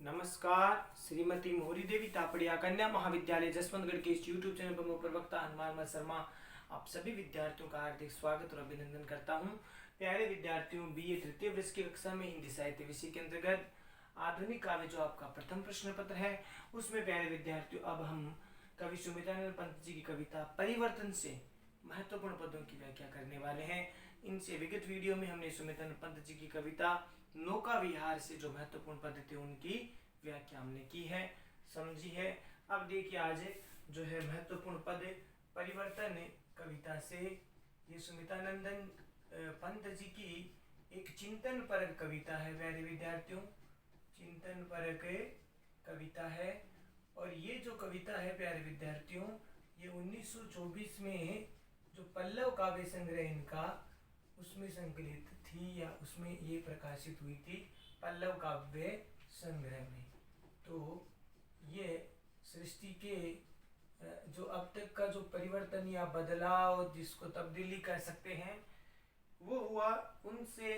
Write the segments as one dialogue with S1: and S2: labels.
S1: नमस्कार। श्रीमती मोहरी देवी तापड़िया कन्या महाविद्यालय जसवंतगढ़ के इस यूट्यूब चैनल पर मैं प्रवक्ता हनुमान शर्मा आप सभी विद्यार्थियों का हार्दिक स्वागत और अभिनंदन करता हूं। प्यारे विद्यार्थियों, बीए तृतीय वर्ष की कक्षा में हिंदी साहित्य विषय के अंतर्गत आधुनिक काव्य जो आपका प्रथम प्रश्न पत्र है, उसमें प्यारे विद्यार्थियों अब हम कवि सुमित्रानंद पंत जी की कविता परिवर्तन से महत्वपूर्ण पदों की व्याख्या करने वाले हैं। इनसे विगत वीडियो में हमने सुमित्रानंद पंत जी की कविता नौका विहार से जो महत्वपूर्ण पद थे उनकी व्याख्या हमने की है, समझी है। अब देखिए आज जो है महत्वपूर्ण पद परिवर्तन कविता से, ये सुमित्रानंदन पंत जी की एक चिंतन परक कविता है प्यारे विद्यार्थियों, चिंतन परक कविता है। और ये जो कविता है प्यारे विद्यार्थियों, ये 1924 में जो पल्लव काव्य संग्रह इनका उसमें संकलित थी या उसमें ये प्रकाशित हुई थी पल्लव काव्य संग्रह में। तो ये सृष्टि के जो अब तक का जो परिवर्तन या बदलाव जिसको तब्दीली कह सकते हैं वो हुआ उनसे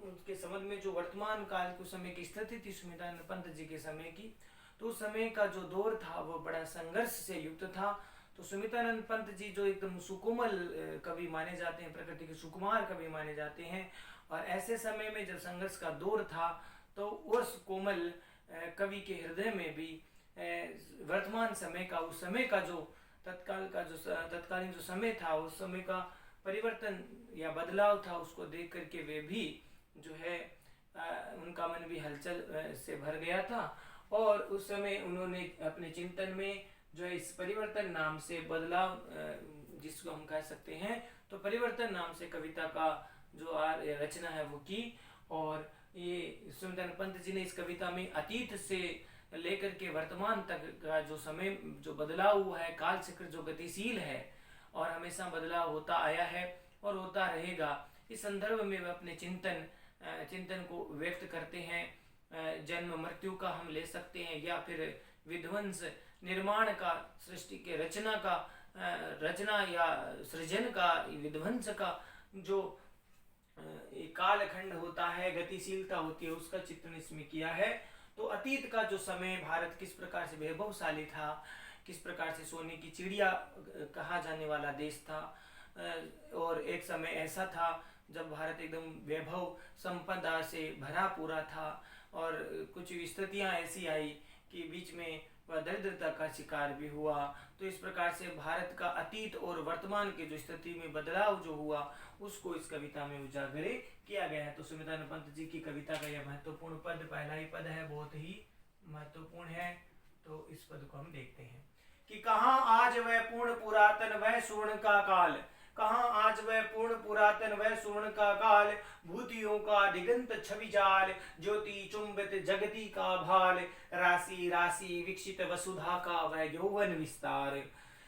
S1: उनके संबंध में जो वर्तमान काल के समय की स्थिति थी सुमित्रानंद पंत जी के समय की, तो उस समय का जो दौर था वो बड़ा संघर्ष से युक्त था। तो सुमित्रानंद पंत जी जो एकदम सुकोमल कवि माने जाते हैं, प्रकृति के सुकुमार कवि माने जाते हैं, और ऐसे समय में जब संघर्ष का दौर था तो उस कोमल कवि के हृदय में भी वर्तमान समय का, उस समय का जो तत्कालीन जो समय था उस समय का परिवर्तन या बदलाव था, उसको देख करके वे भी जो है उनका मन भी हलचल से भर गया था। और उस समय उन्होंने अपने चिंतन में जो है इस परिवर्तन नाम से बदलाव जिसको हम कह सकते हैं, तो परिवर्तन नाम से कविता का जो रचना है वो की। और ये सुमित्रानंद पंत जी ने इस कविता में अतीत से लेकर के वर्तमान तक का जो समय जो बदलाव हुआ है, काल चक्र जो गतिशील है और हमेशा बदलाव होता आया है और होता रहेगा, इस संदर्भ में वे अपने चिंतन को व्यक्त करते हैं। जन्म मृत्यु का हम ले सकते हैं या फिर विध्वंस निर्माण का, सृष्टि के रचना या सृजन का, विध्वंस का जो कालखंड होता है, गतिशीलता होती है, उसका चित्रण इसमें किया है। तो अतीत का जो समय भारत किस प्रकार से वैभवशाली था, किस प्रकार से सोने की चिड़िया कहा जाने वाला देश था, और एक समय ऐसा था जब भारत एकदम वैभव संपदा से भरा पूरा था और कुछ स्थितियां ऐसी आई कि बीच में वह दरिद्रता का शिकार भी हुआ। तो इस प्रकार से भारत का अतीत और वर्तमान की जो स्थिति में बदलाव जो हुआ उसको इस कविता में उजागर किया गया है। तो सुमित्रानंद पंत जी की कविता का यह महत्वपूर्ण पद, पहला ही पद है, बहुत ही महत्वपूर्ण है। तो इस पद को हम देखते हैं कि कहाँ आज वह पूर्ण पुरातन वह स्वर्ण का काल, कहाँ आज वह पूर्ण पुरातन वह स्वर्ण का काल, भूतियों का दिगंत छवि जाल, ज्योति चुंबित जगती का भाल, राशि राशि विकसित वसुधा का वह यौवन विस्तार,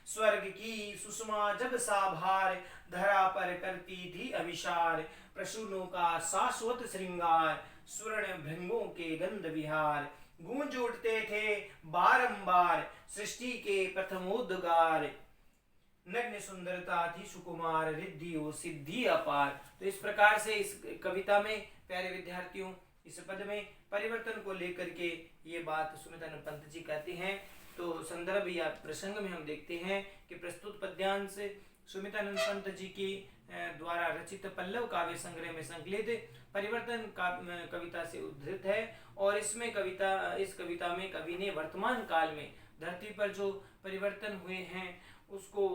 S1: स्वर्ग की सुषमा जब साभार, धरा पर करती थी अभिशार, प्रसूनों का शाश्वत श्रृंगार, स्वर्ण भृंगों के गंध विहार, गूंज उठते थे बारंबार सृष्टि के प्रथमोद्गार, नग्न सुंदरता थी सुकुमार, रिद्धि और सिद्धि अपार। तो इस प्रकार से इस कविता में प्यारे विद्यार्थियों इस पद में परिवर्तन को लेकर के ये बात सुमित्रानंद पंत जी कहते हैं। तो संदर्भ या प्रसंग में हम देखते हैं कि प्रस्तुत पद्यांश सुमित्रानंद पंत जी की द्वारा रचित पल्लव काव्य संग्रह में संकलित परिवर्तन कविता से उद्धृत है। और इसमें इस कविता में कवि ने वर्तमान काल में धरती पर जो परिवर्तन हुए हैं उसको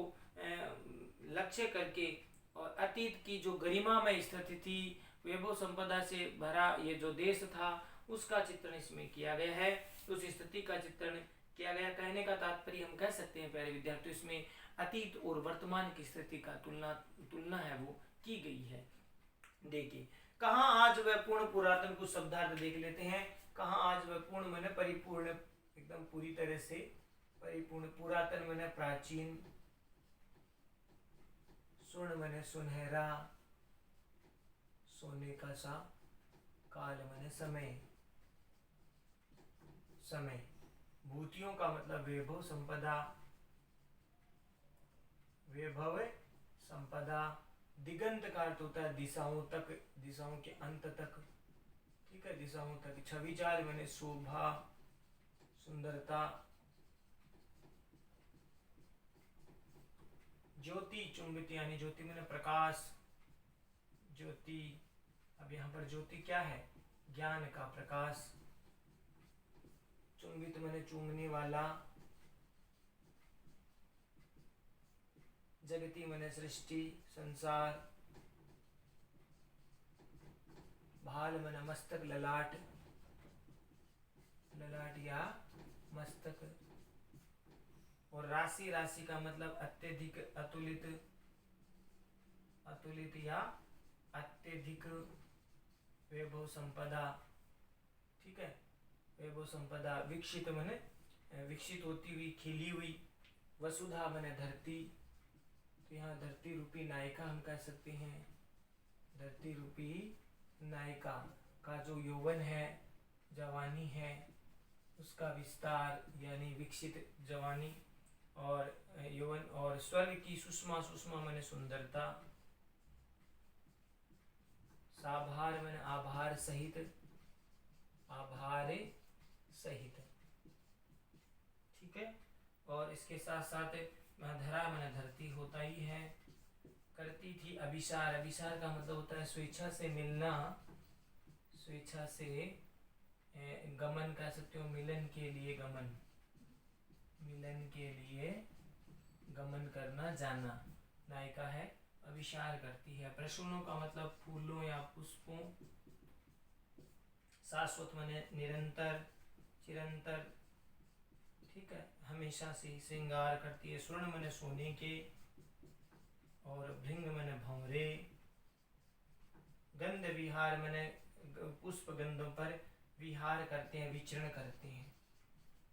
S1: लक्ष्य करके और अतीत की जो गरिमामय स्थिति थी, वैभव संपदा से भरा ये जो देश था, उसका चित्रण इसमें किया गया है। उस स्थिति का चित्रण किया गया। कहने का तात्पर्य हम कह सकते हैं प्यारे विद्यार्थियों, इसमें अतीत और वर्तमान की स्थिति का तुलना है वो की गई है। देखिए, कहाँ आज वह पूर्ण पुरातन, कुछ शब्दार्थ देख लेते हैं। कहाँ आज वह पूर्ण मैंने परिपूर्ण, एकदम पूरी तरह से परिपूर्ण, पुरातन मैंने प्राचीन, स्वर्ण मैंने सुनहरा, सोने का सा, काल मैंने समय, भूतियों का मतलब वैभव संपदा, दिगंत का अर्थ होता है दिशाओं तक, दिशाओं के अंत तक, ठीक है, दिशाओं तक। छवि जाल मैंने शोभा, सुंदरता। ज्योति चुंबित यानी ज्योति मैंने प्रकाश, ज्योति। अब यहाँ पर ज्योति क्या है? ज्ञान का प्रकाश। चुंबित मैंने चूमने वाला। जगती मैंने सृष्टि, संसार। भाल मैंने मस्तक, ललाट, ललाट या मस्तक। और राशि, राशि का मतलब अत्यधिक, अतुलित, अतुलित या अत्यधिक। वैभव संपदा, ठीक है, वैभव संपदा। विकसित मैंने विकसित होती हुई, खिली हुई। वसुधा मैंने धरती, तो यहाँ धरती रूपी नायिका हम कह सकते हैं। धरती रूपी नायिका का जो यौवन है, जवानी है, उसका विस्तार यानी विकसित जवानी और यौवन। और स्वर्ग की सुषमा, सुषमा मैंने सुंदरता। साभार मैंने आभार सहित, आभार सहित, ठीक है। और इसके साथ साथ धरा मैंने धरती होता ही है। करती थी अभिसार, अभिसार का मतलब होता है स्वेच्छा से मिलना, स्वेच्छा से गमन कह सकते हो, मिलन के लिए गमन, मिलन के लिए गमन करना, जाना। नायिका है, अभिसार करती है। प्रसूनों का मतलब फूलों या पुष्पों। शाश्वत माने निरंतर, चिरंतर, ठीक है, हमेशा से श्रृंगार करती है। स्वर्ण माने सोने के, और भृंग माने भंवरे। गंध विहार माने पुष्प गंधों पर विहार करते हैं, विचरण करते हैं।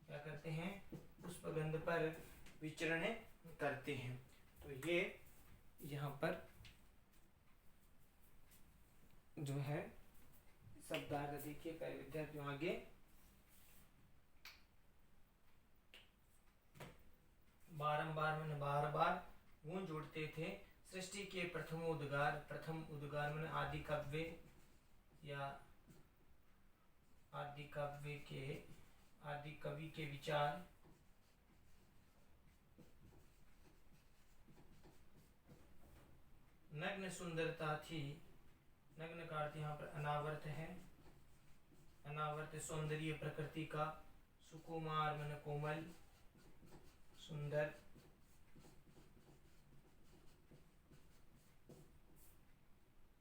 S1: क्या करते हैं? पुष्प गंध पर विचरण करते हैं। तो ये यहाँ पर जो है शब्दार्थ देखिए प्यारे विद्यार्थियों। आगे बारंबार मैंने बार बार गुण जोड़ते थे। सृष्टि के प्रथम उद्गार, प्रथम उद्गार मैंने आदि काव्य या आदि काव्य के, आदि कवि के विचार। नग्न सुंदरता थी, नग्न का अर्थ यहाँ पर अनावर्त है। अनावर्त सौंदर्य प्रकृति का। सुकुमार मन कोमल, सुंदर।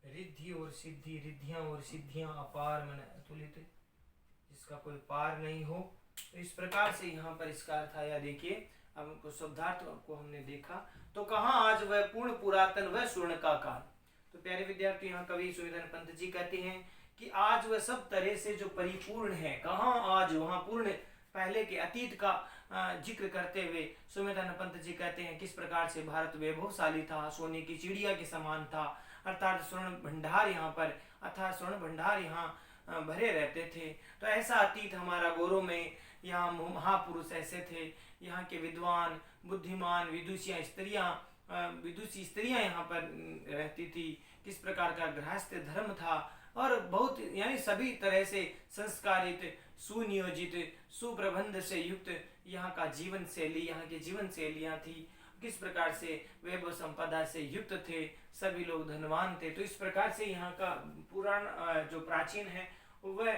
S1: रिद्धि और सिद्धि, रिद्धियां और सिद्धियां। अपार मन अतुलित, जिसका कोई पार नहीं हो। तो इस प्रकार से यहाँ पर इसका अर्थ आया। देखिए अब हमको शब्दार्थ को हमने देखा। तो कहाँ आज वह पूर्ण पुरातन वह स्वर्ण का काल। तो प्यारे विद्यार्थी यहाँ कवि सुविधन पंत जी कहते हैं कि आज वह सब तरह से जो परिपूर्ण है। कहाँ आज, वहाँ पूर्ण, पहले के अतीत का जिक्र करते हुए सुमेधान पंत जी कहते हैं किस प्रकार से भारत वैभवशाली था, सोने की चिड़िया के समान था। अर्थात स्वर्ण भंडार यहाँ पर, अर्थात स्वर्ण भंडार यहाँ भरे रहते थे। तो ऐसा अतीत हमारा गौरव में, यहाँ महापुरुष ऐसे थे, यहाँ के विद्वान, बुद्धिमान, विदुषी स्त्रियां यहाँ पर रहती थी। किस प्रकार का गृहस्थ धर्म था, और बहुत यानी सभी तरह से संस्कारित, सुनियोजित, सुप्रबंध से युक्त यहाँ का जीवन शैली, यहाँ की जीवन शैलियाँ थी। किस प्रकार से वैभव संपदा से युक्त थे, सभी लोग धनवान थे। तो इस प्रकार से यहाँ का पुराण जो प्राचीन है वह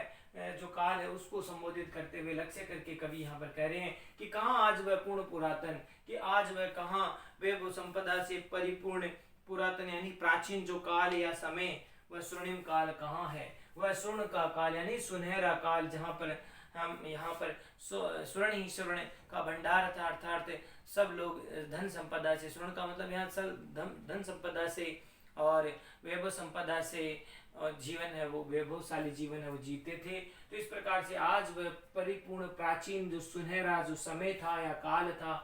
S1: जो काल है उसको संबोधित करते हुए लक्ष्य करके कवि यहाँ पर कह रहे हैं कि कहाँ आज वह पूर्ण पुरातन, कि आज वह कहाँ वैभव संपदा से परिपूर्ण पुरातन यानी प्राचीन जो काल या समय, वह स्वर्णिम काल कहाँ है। वह स्वर्ण का काल यानी सुनहरा काल, जहाँ पर हम यहाँ पर स्वर्ण ही स्वर्ण का भंडार था। अर्थात सब लोग धन संपदा से, स्वर्ण का मतलब यहाँ सब धन संपदा से और वैभव संपदा से और जीवन है वो वैभवशाली जीवन है वो जीते थे। तो इस प्रकार से आज वह परिपूर्ण प्राचीन जो सुनहरा जो समय था या काल था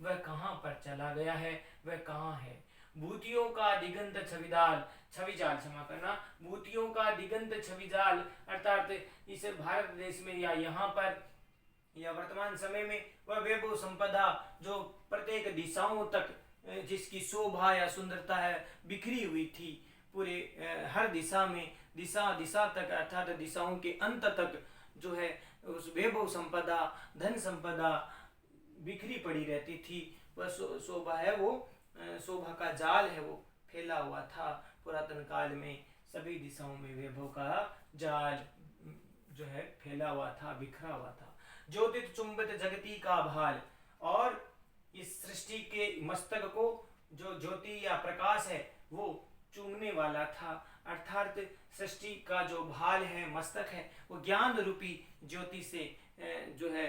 S1: वह कहाँ पर चला गया है, वह कहाँ है। भूतियों का दिगंत छविजाल, छविजाल क्षमा करना, भूतियों का दिगंत छविजाल अर्थात इस भारत देश में या यहाँ पर या वर्तमान समय में वह वैभव संपदा जो प्रत्येक दिशाओं तक जिसकी शोभा या सुंदरता है बिखरी हुई थी, पूरे हर दिशा में दिशा दिशा तक अर्थात दिशाओं के अंत तक जो है उस वैभव संपदा, धन संपदा बिखरी पड़ी रहती थी। वह शोभा है वो शोभा का जाल है वो फैला हुआ था पुरातन काल में, सभी दिशाओं में वैभव का जाल जो है फैला हुआ था, बिखरा हुआ था। ज्योतित चुंबित जगती का भाल, और इस सृष्टि के मस्तक को जो ज्योति या प्रकाश है वो चूमने वाला था, अर्थात सृष्टि का जो भाल है, मस्तक है, वो ज्ञान रूपी ज्योति से जो है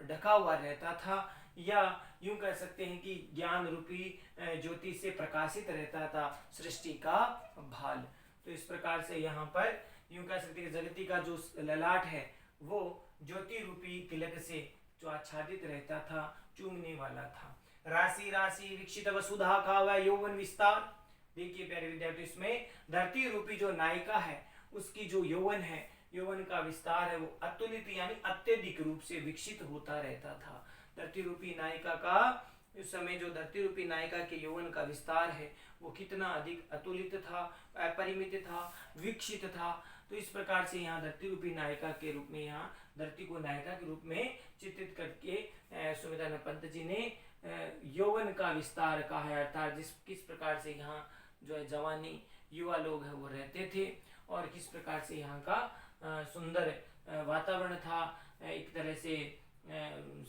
S1: ढका हुआ रहता था, या यूं कह सकते हैं कि ज्ञान रूपी ज्योति से प्रकाशित रहता था सृष्टि का भाल। तो इस प्रकार से यहाँ पर यूं कह सकते हैं जगती का जो ललाट है वो ज्योति रूपी तिलक से जो आच्छादित रहता था, चूमने वाला था। राशि राशि विकसित वसुधा का वह यौवन विस्तार। देखिए प्यारे विद्यार्थी, इसमें धरती रूपी जो नायिका है उसकी जो यौवन है, यौवन का विस्तार है वो अतुलित यानी अत्यधिक रूप से विकसित होता रहता था। धरती रूपी नायिका का उस समय जो धरती रूपी नायिका के यौवन का विस्तार है वो कितना अधिक अतुलित था, अपरिमित था, विकसित था। तो इस प्रकार से यहाँ धरती रूपी नायिका के रूप में, यहाँ धरती को नायिका के रूप में चित्रित करके सुमेधानंद पंत जी ने यौवन का विस्तार कहा है, अर्थात किस प्रकार से यहाँ जो है जवानी युवा लोग है वो रहते थे, और किस प्रकार से यहाँ का सुंदर वातावरण था, एक तरह से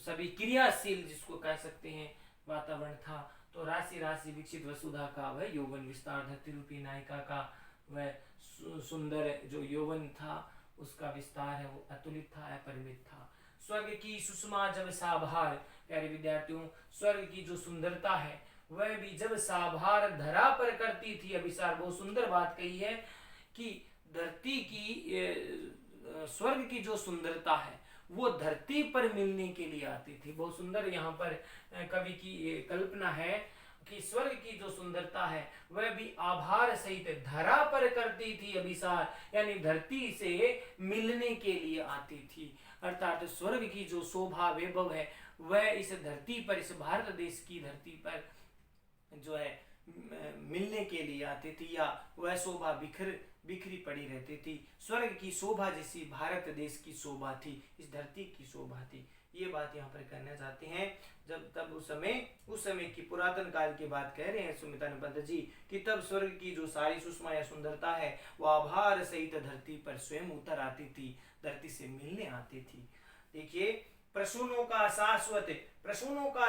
S1: सभी क्रियाशील जिसको कह सकते हैं वातावरण था। तो राशि राशि विकसित वसुधा का वह यौवन विस्तार, धरती रूपी नायिका का वह सुंदर जो यौवन था उसका विस्तार है वो अतुलित था, अपरिमित था। स्वर्ग की सुषमा जब साभार, प्यारे विद्यार्थियों, स्वर्ग की जो सुंदरता है वह भी जब साभार धरा पर करती थी अभिसार। बहुत सुंदर बात कही है कि धरती की स्वर्ग की जो सुंदरता है वो धरती पर मिलने के लिए आती थी। बहुत सुंदर यहाँ पर कवि की कल्पना है कि स्वर्ग की जो सुंदरता है वह भी आभार सहित धरा पर करती थी अभिसार, यानी धरती से मिलने के लिए आती थी। अर्थात स्वर्ग की जो शोभा वैभव है वह इस धरती पर, इस भारत देश की धरती पर जो है मिलने के लिए आती थी, या वह शोभा बिखरी पड़ी रहती थी। स्वर्ग की शोभा जैसी भारत देश की शोभा थी, इस धरती की शोभा थी। ये बात यहाँ पर कहना चाहते हैं। जब तब उस समय की पुरातन काल की बात कह रहे हैं सुमेधानंद पंत जी कि तब स्वर्ग की जो सारी सुषमा या सुंदरता है वो आभार सहित धरती पर स्वयं उतर आती थी, धरती से मिलने आती थी। देखिए, प्रसूनों का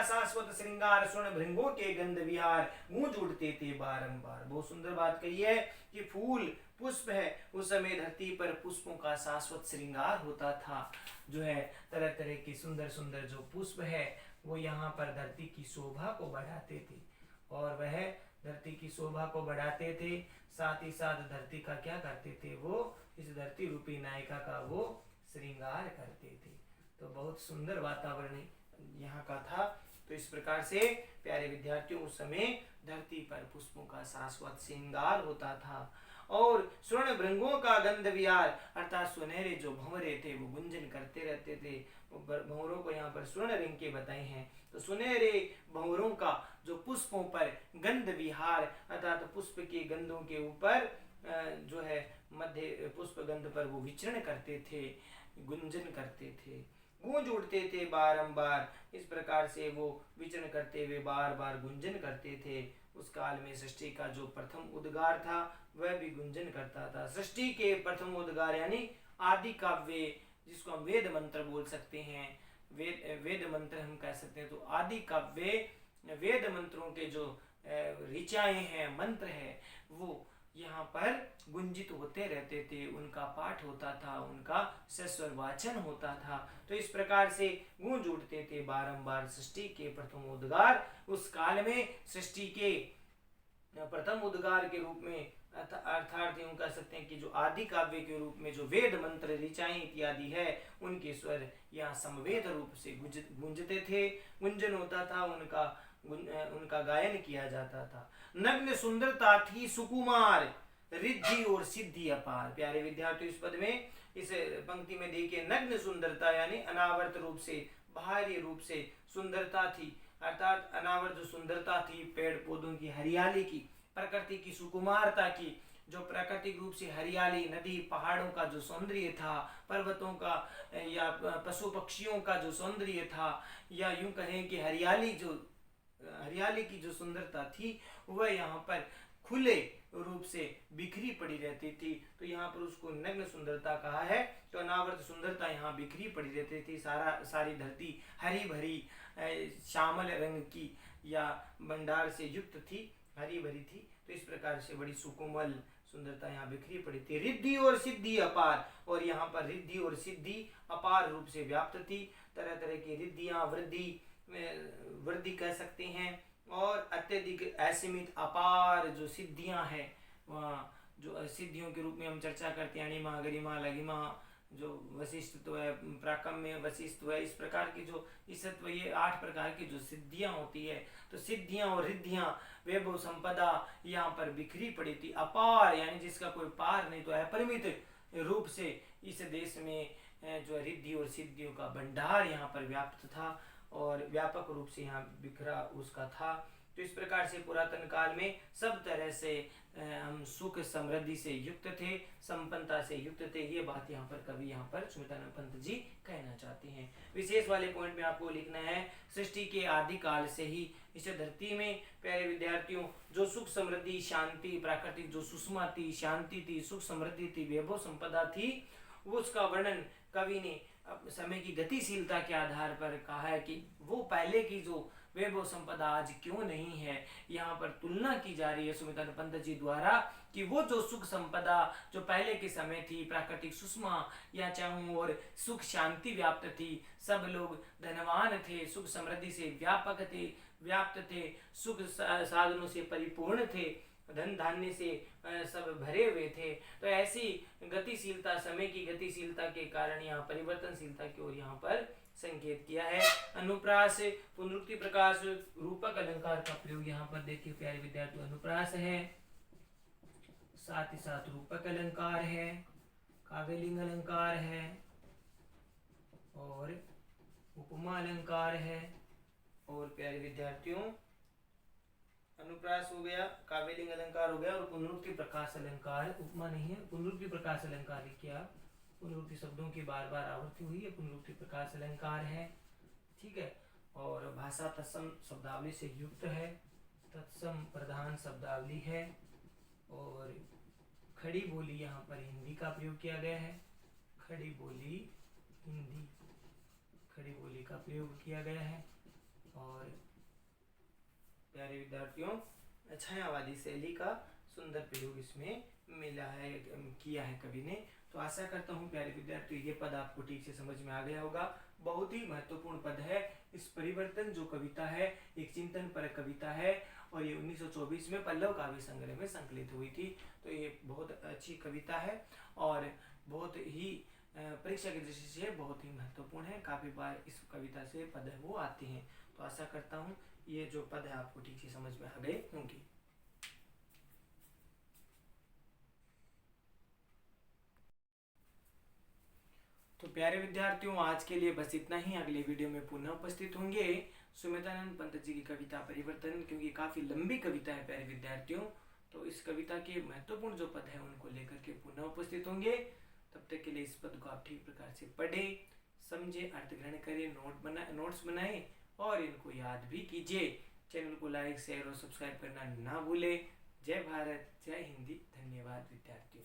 S1: शाश्वत श्रृंगार, स्वर्ण भृंगों के गंध विहार गूंज उठते थे बारंबार। बहुत सुंदर बात कही है कि फूल पुष्प है, उस समय धरती पर पुष्पों का शाश्वत श्रृंगार होता था, जो है तरह तरह के सुंदर सुंदर जो पुष्प है वो यहाँ पर धरती की शोभा को बढ़ाते थे, और वह धरती की शोभा को बढ़ाते थे, साथ ही साथ धरती का क्या करते थे, वो इस धरती रूपी नायिका का वो श्रृंगार करते थे। तो बहुत सुंदर वातावरण यहाँ का था। तो इस प्रकार से प्यारे विद्यार्थियों, उस समय धरती पर पुष्पों का शाश्वत श्रृंगार होता था, और स्वर्ण भृंगों का गंध विहार, अर्थात सुनहरे जो भंवरे थे वो गुंजन करते रहते थे। भंवरों को यहाँ पर स्वर्ण रंग के बताए हैं, तो सुनहरे भंवरों का जो पुष्पों पर गंध विहार, अर्थात पुष्प के गंधों के ऊपर जो है मध्य पुष्प गंध पर वो विचरण करते थे, गुंजन करते थे, गूंज उठते थे बारंबार। इस प्रकार से वो विचरण करते हुए बार बार गुंजन करते थे। उस काल में सृष्टि का जो प्रथम उद्गार था वह भी गुंजन करता था। सृष्टि के प्रथम उद्गार यानी आदि काव्य, जिसको हम वेद मंत्र बोल सकते हैं, वेद मंत्र हम कह सकते हैं। तो आदि काव्य, वेद मंत्रों के जो ऋचाएं हैं, मंत्र है, वो यहाँ पर गुंजित होते रहते थे, उनका पाठ होता था, उनका सस्वर वाचन होता था। तो इस प्रकार से गूंज उठते थे बारंबार सृष्टि के प्रथम उद्गार। उस काल में सृष्टि के प्रथम उद्गार के रूप में, अर्थात यूं कह सकते हैं कि जो आदि काव्य के रूप में जो वेद मंत्र ऋचाएं इत्यादि है उनके स्वर यहाँ समवेत रूप से गूंजते थे, गुंजन होता था, उनका गायन किया जाता था। नग्न सुंदरता थी सुकुमार, रिद्धि और सिद्धि अपार। प्यारे विद्यार्थियों, इस पद में, इस पंक्ति में देखिए, नग्न सुंदरता यानी अनावृत रूप से, बाहरी रूप से सुंदरता थी, अर्थात अनावृत जो सुंदरता थी पेड़ पौधों की, हरियाली की, प्रकृति की सुकुमारता की, जो प्राकृतिक रूप से हरियाली, नदी पहाड़ों का जो सौंदर्य था, पर्वतों का या पशु पक्षियों का जो सौंदर्य था, या यूं कहें कि हरियाली की जो सुंदरता थी, वह यहाँ पर खुले रूप से बिखरी पड़ी रहती थी। तो यहाँ पर उसको नग्न सुंदरता कहा है। तो अनावृत सुंदरता यहाँ बिखरी पड़ी रहती थी। सारी धरती हरी भरी श्यामल रंग की या भंडार से युक्त थी, हरी भरी थी। तो इस प्रकार से बड़ी सुकोमल सुंदरता यहाँ बिखरी पड़ी थी। रिद्धि और सिद्धि अपार, और यहाँ पर रिद्धि और सिद्धि अपार रूप से व्याप्त थी। तरह तरह की रिद्धियां, वृद्धि कह सकते हैं, और अत्यधिक असीमित अपार जो सिद्धियां हैं, वहाँ जो सिद्धियों के रूप में हम चर्चा करते हैं अणिमा, गरिमा, लघिमा, जो वशिष्ठत्व है, प्राकम्य, वशिष्ठ है, इस प्रकार की जो ईसत्व, ये 8 प्रकार की जो सिद्धियां होती है। तो सिद्धियां और रिद्धियां, वैभव संपदा यहाँ पर बिखरी पड़ी थी। अपार यानी जिसका कोई पार नहीं, तो अपरिमित रूप से इस देश में जो रिद्धि और सिद्धियों का भंडार यहाँ पर व्याप्त था, और व्यापक रूप से यहाँ बिखरा उसका था। तो इस प्रकार से पुरातन काल में सब तरह से हम सुख समृद्धि से युक्त थे, संपन्नता से युक्त थे। ये बात यहाँ पर कवि यहाँ पर सुमित्रानंद पंत जी कहना चाहते हैं। विशेष वाले पॉइंट में आपको लिखना है, सृष्टि के आदि काल से ही इस धरती में प्यारे विद्यार्थियों जो सुख समृद्धि, शांति, प्राकृतिक जो सुषमा थी, शांति थी, सुख समृद्धि थी, वैभव संपदा थी, वो उसका वर्णन कवि ने समय की गतिशीलता के आधार पर कहा है कि वो पहले की जो वैभव संपदा आज क्यों नहीं है। यहाँ पर तुलना की जा रही है सुमित्रानंद पंत जी द्वारा कि वो जो सुख संपदा जो पहले के समय थी, प्राकृतिक सुषमा या चाहूं और सुख शांति व्याप्त थी, सब लोग धनवान थे, सुख समृद्धि से व्याप्त थे, सुख साधनों से परिपूर्ण थे, धन धान्य से सब भरे हुए थे। तो ऐसी गतिशीलता, समय की गतिशीलता के कारण यहाँ परिवर्तनशीलता की ओर यहाँ पर संकेत किया है। अनुप्रास, पुनरुक्ति, प्रकाश, रूपक अलंकार का प्रयोग यहाँ पर देखिए प्यारे विद्यार्थी, अनुप्रास है, साथ ही साथ रूपक अलंकार है, काव्यलिंग अलंकार है, और उपमा अलंकार है। और प्यारे विद्यार्थियों अनुप्रास हो गया, काव्यलिंग अलंकार हो गया, और पुनरुक्ति प्रकाश अलंकार, उपमा नहीं है, पुनरुक्ति प्रकाश अलंकार लिखिए आप। पुनरुक्ति शब्दों की बार बार आवृत्ति हुई है, पुनरुक्ति प्रकाश अलंकार है, ठीक है। और भाषा तत्सम शब्दावली से युक्त है, तत्सम प्रधान शब्दावली है, और खड़ी बोली यहाँ पर हिंदी का प्रयोग किया गया है, खड़ी बोली हिंदी, खड़ी बोली का प्रयोग किया गया है। और प्यारे विद्यार्थियों छायावादी शैली का सुंदर प्रयोग इसमें किया है कवि ने। तो आशा करता हूँ प्यारे विद्यार्थियों ये पद आपको ठीक से समझ में आ गया होगा। बहुत ही महत्वपूर्ण पद है। इस परिवर्तन जो कविता है एक चिंतन पर कविता है, और ये 1924 में पल्लव काव्य संग्रह में संकलित हुई थी। तो ये बहुत अच्छी कविता है और बहुत ही परीक्षा की दृष्टि से बहुत ही महत्वपूर्ण है। काफी बार इस कविता से पद वो आते हैं। तो आशा करता हूँ ये जो पद है आपको ठीक से समझ में आ गए होंगे। तो प्यारे विद्यार्थियों आज के लिए बस इतना ही। अगले वीडियो में पुनः उपस्थित होंगे सुमित्रानंद पंत जी की कविता परिवर्तन, क्योंकि काफी लंबी कविता है प्यारे विद्यार्थियों। तो इस कविता के महत्वपूर्ण जो पद है उनको लेकर के पुनः उपस्थित होंगे। तब तक के लिए इस पद को आप ठीक प्रकार से पढ़े, समझे, अर्थ ग्रहण करें, नोट्स बनाएं और इनको याद भी कीजिए। चैनल को लाइक, शेयर और सब्सक्राइब करना ना भूले। जय भारत, जय हिंदी। धन्यवाद विद्यार्थियों।